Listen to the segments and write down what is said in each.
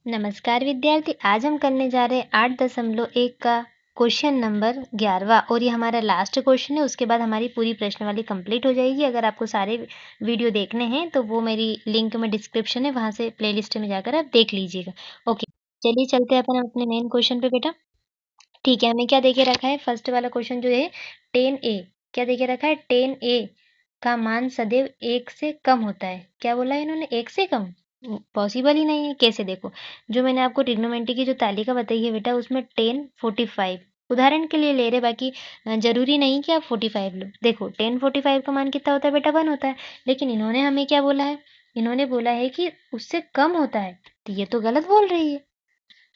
नमस्कार विद्यार्थी, आज हम करने जा रहे हैं 8.1 का क्वेश्चन नंबर 11वां और ये हमारा लास्ट क्वेश्चन है। उसके बाद हमारी पूरी प्रश्नावली कंप्लीट हो जाएगी। अगर आपको सारे वीडियो देखने हैं तो वो मेरी लिंक में डिस्क्रिप्शन है, वहाँ से प्लेलिस्ट में जाकर आप देख लीजिएगा। ओके, चलिए चलते हैं अपन अपने मेन क्वेश्चन पे बेटा। ठीक है, हमें क्या देके रखा है? फर्स्ट वाला क्वेश्चन जो है 10a, क्या देके रखा है? 10a का मान सदैव 1 से कम होता है। क्या बोला है इन्होंने? 1 से कम? पॉसिबल ही नहीं है। कैसे? देखो, जो मैंने आपको ट्रिग्नोमेट्री की जो तालिका बताई है बेटा, उसमें 10, 45 उदाहरण के लिए ले रहे, बाकी जरूरी नहीं कि आप 45 लो। देखो 10, 45 का मान कितना होता है बेटा? 1 होता है। लेकिन इन्होंने हमें क्या बोला है? इन्होंने बोला है कि उससे कम होता है, तो ये तो गलत बोल रही है।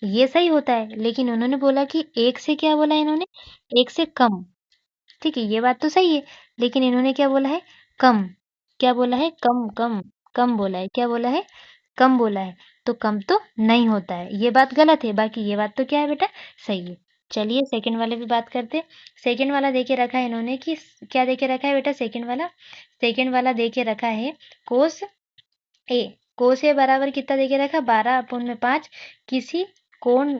ये सही होता है, लेकिन उन्होंने बोला कि 1 से क्या बोला इन्होंने? 1 से कम। ठीक है, ये बात तो सही है, लेकिन इन्होंने क्या बोला है? कम। क्या बोला है? कम, कम, कम बोला है। क्या बोला है? कम बोला है। तो कम तो नहीं होता है, ये बात गलत है। बाकी ये बात तो क्या है बेटा? सही है। चलिए सेकंड वाले पे बात करते हैं। सेकंड वाला देके रखा है इन्होंने कि क्या देके रखा है बेटा? सेकंड वाला, सेकंड वाला देके रखा है कोस ए। कोस ए बराबर कितना देके रखा? 12/5 किसी कोण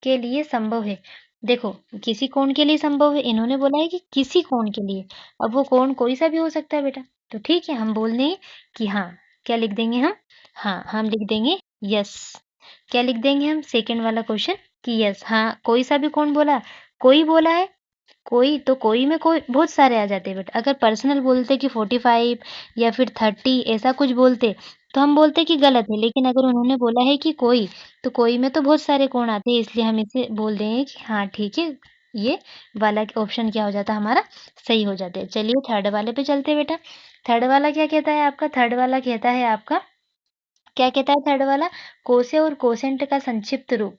के लिए संभव है। देखो, किसी कोण के लिए संभव है, इन्होंने बोला है कि किसी कोण के लिए। अब वो कोण कोई सा भी हो सकता है बेटा। तो ठीक है, हम बोल देंगे कि हाँ। क्या लिख देंगे हम? हाँ, हम लिख देंगे यस। क्या लिख देंगे हम? सेकंड वाला क्वेश्चन कि यस, हाँ, कोई सा भी कोण बोला, कोई बोला है। कोई तो कोई में कोई बहुत सारे आ जाते हैं बेटा। अगर पर्सनल बोलते कि 45 या फिर 30 ऐसा कुछ बोलते, तो हम बोलते कि गलत है। लेकिन अगर उन्होंने बोला है कि कोई, तो कोई में तो बहुत सारे कोण आते हैं, इसलिए हम इसे बोल देंगे कि हाँ ठीक है, ये वाला ऑप्शन क्या हो जाता है हमारा? सही हो जाता है। चलिए थर्ड वाले पे चलते हैं बेटा। थर्ड वाला क्या कहता है आपका? थर्ड वाला कहता है आपका, क्या कहता है थर्ड वाला? कोसे और कोसेंट का संक्षिप्त रूप।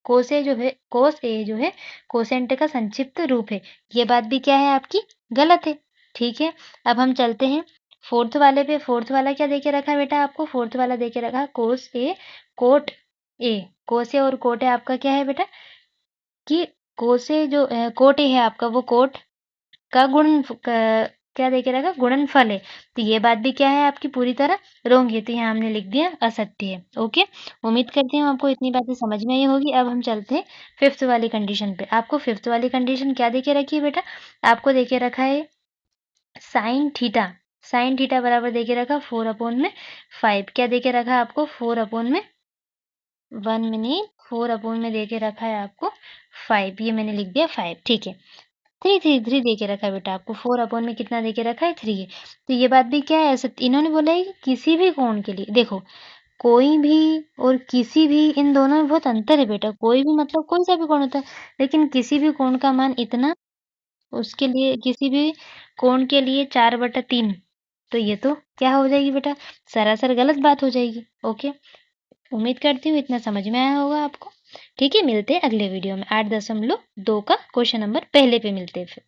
कोसे जो है, कोस ए जो है कोसेंट का संक्षिप्त रूप है। ये बात भी क्या है आपकी? गलत है। ठीक है, अब हम चलते हैं फोर्थ वाले पे। फोर्थ वाला क्या देके रखा है बेटा आपको? फोर्थ वाला देके रखा है कोस ए कोट ए। कोस ए और कोट ए आपका क्या है बेटा? कि कोसे जो कोट ए है आपका, वो कोट का क्या देके रखा? गुणनफल है। तो ये बात भी क्या है आपकी? पूरी तरह रोंग है, तो यहाँ हमने लिख दिया असत्य है। ओके, उम्मीद करती हूँ आपको इतनी बातें समझ में आई होगी। अब हम चलते हैं फिफ्थ वाली कंडीशन पे। आपको फिफ्थ वाली कंडीशन क्या देके रखी है बेटा? आपको देके रखा है साइन थीटा। साइन थीटा बराबर देके रखा 4/5। क्या देके रखा है आपको? 4/, 1 मिनट, 4 में देके रखा है आपको 5। ये मैंने लिख दिया 5। ठीक है, 3 दे के रखा है बेटा आपको। 4 में कितना दे के रखा है? 3 है। तो ये बात भी क्या है? ऐसा इन्होंने बोला है कि किसी भी कोण के लिए। देखो, कोई भी और किसी भी, इन दोनों में बहुत अंतर है बेटा। कोई भी मतलब कोई सा भी कोण होता है, लेकिन किसी भी कोण का मान इतना, उसके लिए किसी भी कोण के लिए 4/3। तो ये तो क्या हो जाएगी बेटा? सरासर गलत बात हो जाएगी। ओके, उम्मीद करती हूँ इतना समझ में आया होगा आपको। ठीक है, मिलते हैं अगले वीडियो में। 8.2 का क्वेश्चन नंबर पहले पे मिलते हैं फिर।